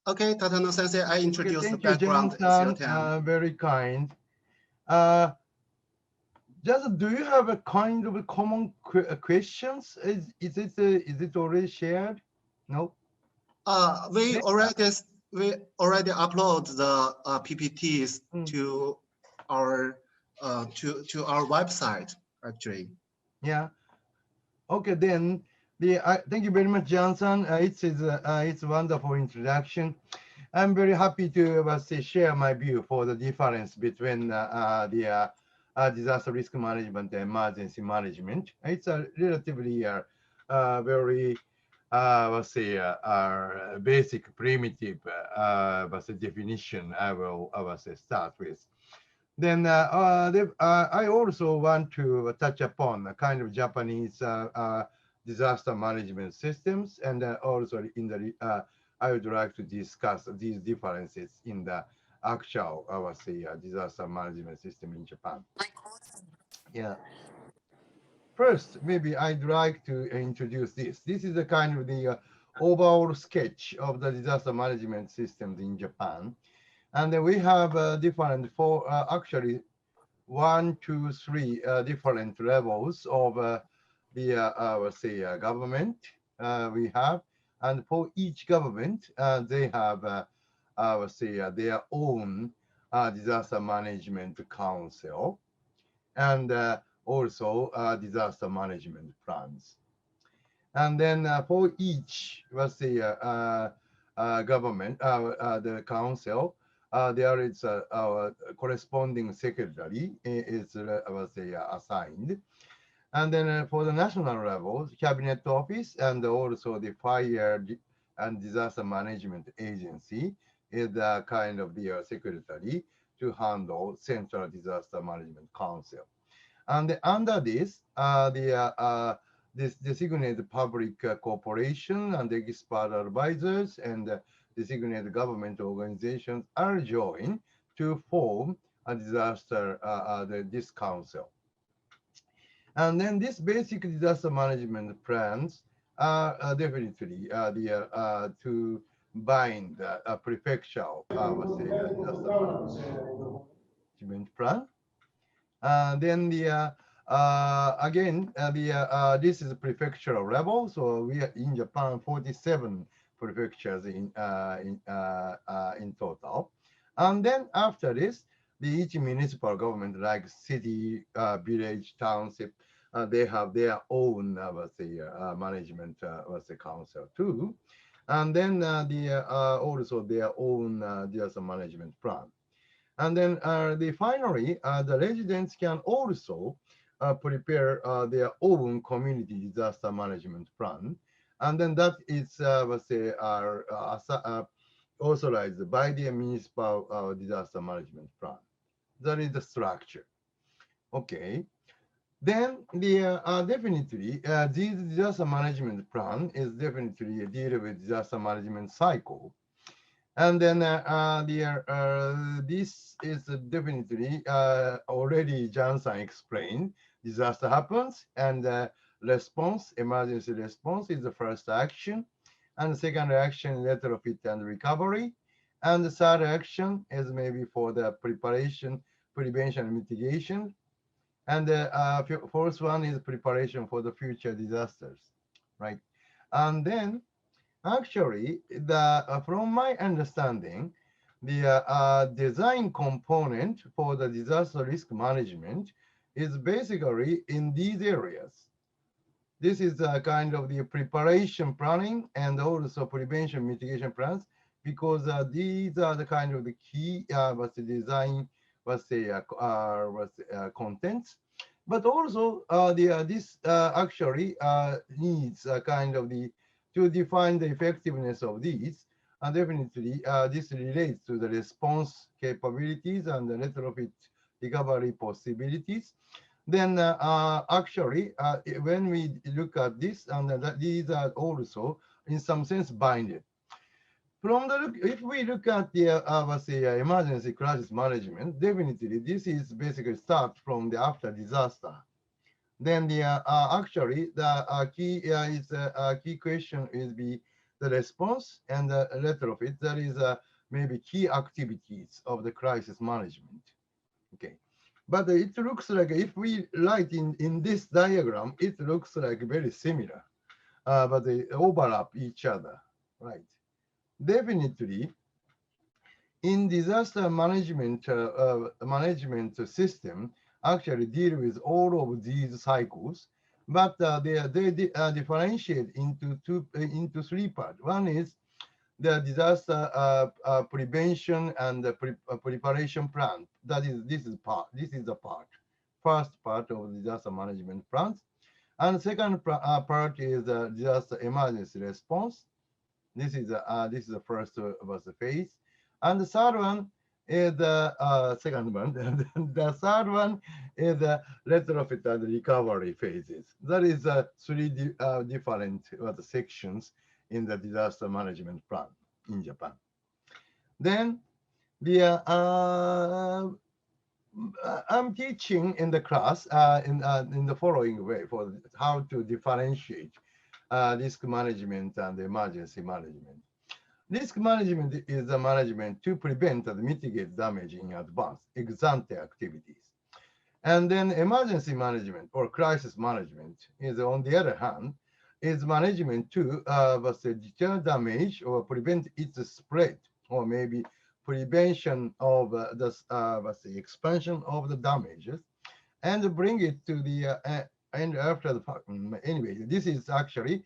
Okay, Tatano Sensei, I Okay, introduce the thank you, background. It's your Jan-san. turn. Very kind. Uh, just do you have a kind of a common questions? Is it already shared? No. Uh, we Then, already we already upload the PPTs mm, to our to our website actually. yeah. Okay, then thank you very much, Johnson. It's a wonderful introduction. I'm very happy to say, share my view for the difference between disaster risk management and emergency management. It's a relatively very basic primitive definition. I will say start with. Then I also want to touch upon a kind of Japanese disaster management systems, and also in the I would like to discuss these differences in the actual, I would say, disaster management system in Japan. Yeah. First, maybe I'd like to introduce this. This is a kind of the overall sketch of the disaster management systems in Japan. And then we have different four, actually one, two, three different levels of let's say, government we have, and for each government, they have, let's say, their own disaster management council, and also disaster management plans. And then for each, let's say, government, the council, there is our corresponding secretary is, I would say, assigned. And then for the national level, cabinet office and also the and disaster management agency is the kind of the secretary to handle central disaster management council. And under this, this designated public corporation and expert advisors and designated government organizations are joined to form a this council. And then this basic disaster management plans are definitely to bind a prefectural, let's say, disaster management plan. Then again, this is prefectural level. So we are in Japan, 47 prefectures in total. And then after this, each municipal government, like city, village, township, they have their own, let's say, management, let's say, council too. And then also their own disaster management plan. And then finally, the residents can also prepare their own community disaster management plan. And then that is, let's say, authorized by the municipal disaster management plan. That is the structure. Okay. Then definitely this disaster management plan is definitely a deal with disaster management cycle. And then this is definitely already Johnson explained. Disaster happens, and response, emergency response is the first action, and the second action, retrofit and recovery, and the third action is maybe for the preparation, prevention, and mitigation, and the fourth one is preparation for the future disasters, right? And then actually, from my understanding, the design component for the disaster risk management is basically in these areas. This is kind of the preparation planning and also prevention mitigation plans, because these are the kind of the key what's the design, contents. But also this actually needs kind of the to define the effectiveness of these. And definitely this relates to the response capabilities and the retrofit recovery possibilities. Then actually, when we look at this, and these are also in some sense binded. From the look, if we look at the emergency crisis management, definitely this is basically start from the after disaster. Then the actually the key is key question is the the response and the retrofit. That is maybe key activities of the crisis management. Okay, but it looks like if we write in this diagram, it looks like very similar, but they overlap each other, right? Definitely, in disaster management system, actually deal with all of these cycles, but they differentiate into three parts. One is the disaster prevention and the preparation plan. This is the first part of disaster management plans, and the second part is disaster emergency response. This is the first was the phase, and the third one is the second one. The third one is the retrofit and recovery phases. That is three different sections in the disaster management plan in Japan. Then I'm teaching in the class in the following way for how to differentiate risk management and emergency management. Risk management is the management to prevent and mitigate damage in advance, ex ante activities. And then emergency management or crisis management is, on the other hand, is management to deter damage or prevent its spread, or maybe prevention of the expansion of the damages, and bring it to the and after the fact. Anyway, this is actually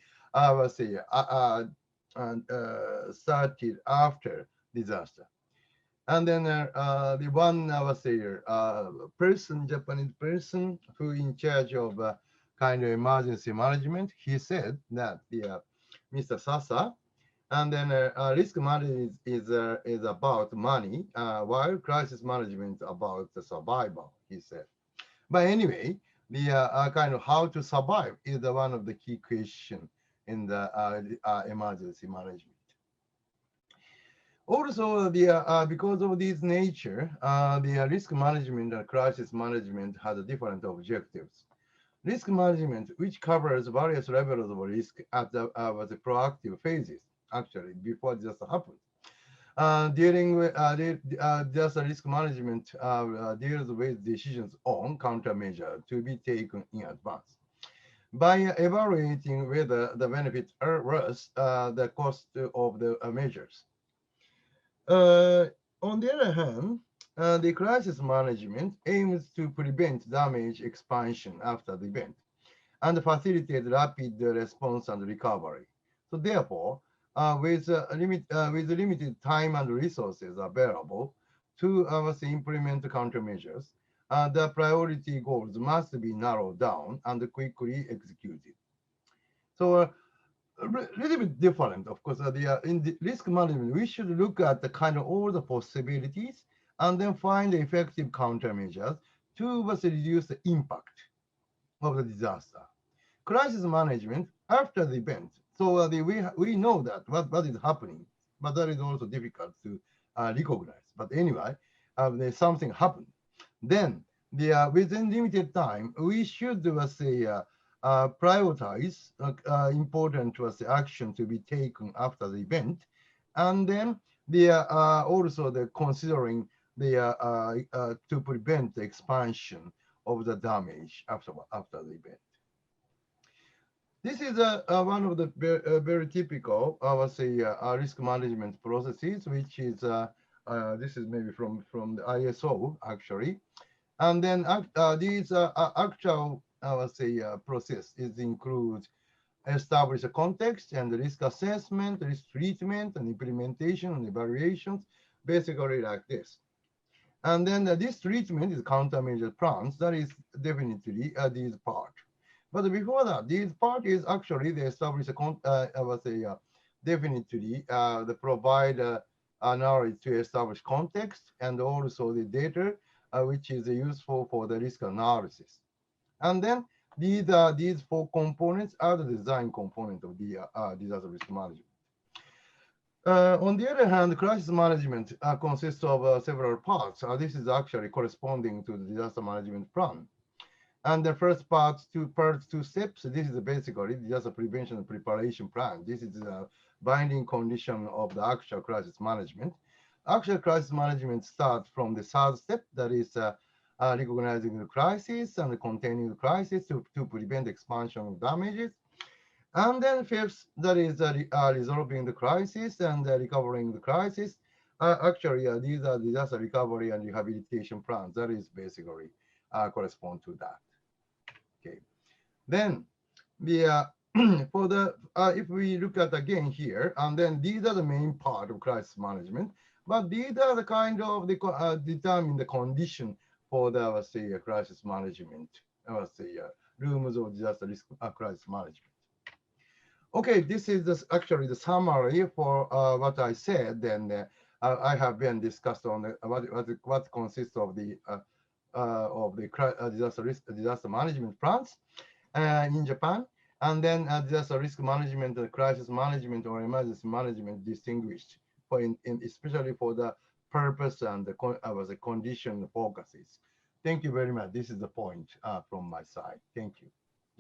started after disaster. And then the one Japanese person who in charge of kind of emergency management, he said that the Mr. Sasa, and then risk management is about money, while crisis management about the survival, he said. But anyway, the kind of how to survive is one of the key questions in the emergency management. Also, because of this nature, the risk management and crisis management has different objectives. Risk management, which covers various levels of risk at the proactive phases, actually, before disaster happens. Dealing with disaster risk management deals with decisions on countermeasures to be taken in advance. By evaluating whether the benefits are worth the cost of the measures. On the other hand, the crisis management aims to prevent damage expansion after the event and facilitate rapid response and recovery. So therefore, with limited time and resources available to implement countermeasures, the priority goals must be narrowed down and quickly executed. So a little bit different, of course. In the risk management, we should look at the kind of all the possibilities and then find the effective countermeasures to reduce the impact of the disaster. Crisis management after the event. So we know that what is happening, but that is also difficult to recognize. But anyway, there's something happened. Then within limited time, we should prioritize important action to be taken after the event, and then also the considering to prevent the expansion of the damage after the event. This is one of the very typical, I would say, risk management processes, which is this is maybe from the ISO actually, and then these actual, I would say, process is include establish a context and risk assessment, risk treatment, and implementation and evaluations, basically like this. And then this treatment is countermeasure plans. That is definitely this part. But before that, this part is actually they establish I would say, definitely they provide knowledge to establish context and also the data which is useful for the risk analysis. And then these four components are the design component of the disaster risk management. On the other hand, crisis management consists of several parts. This is actually corresponding to the disaster management plan. And the first part, two steps. This is basically disaster prevention and preparation plan. This is binding condition of the actual crisis management. Actual crisis management starts from the third step, that is recognizing the crisis and containing the crisis to prevent expansion of damages. And then fifth, that is resolving the crisis and recovering the crisis. Actually, these are disaster recovery and rehabilitation plans. That is basically correspond to that. Okay. Then the for the if we look at again here, and then these are the main part of crisis management, but these are the kind of the determine the condition for the crisis management. Rooms of disaster risk crisis management. Okay, this is actually the summary for what I said. Then I have been discussed on what consists of the disaster management plans in Japan, and then disaster risk management, crisis management, or emergency management distinguished for especially for the purpose and the condition focuses. Thank you very much. This is the point from my side. Thank you.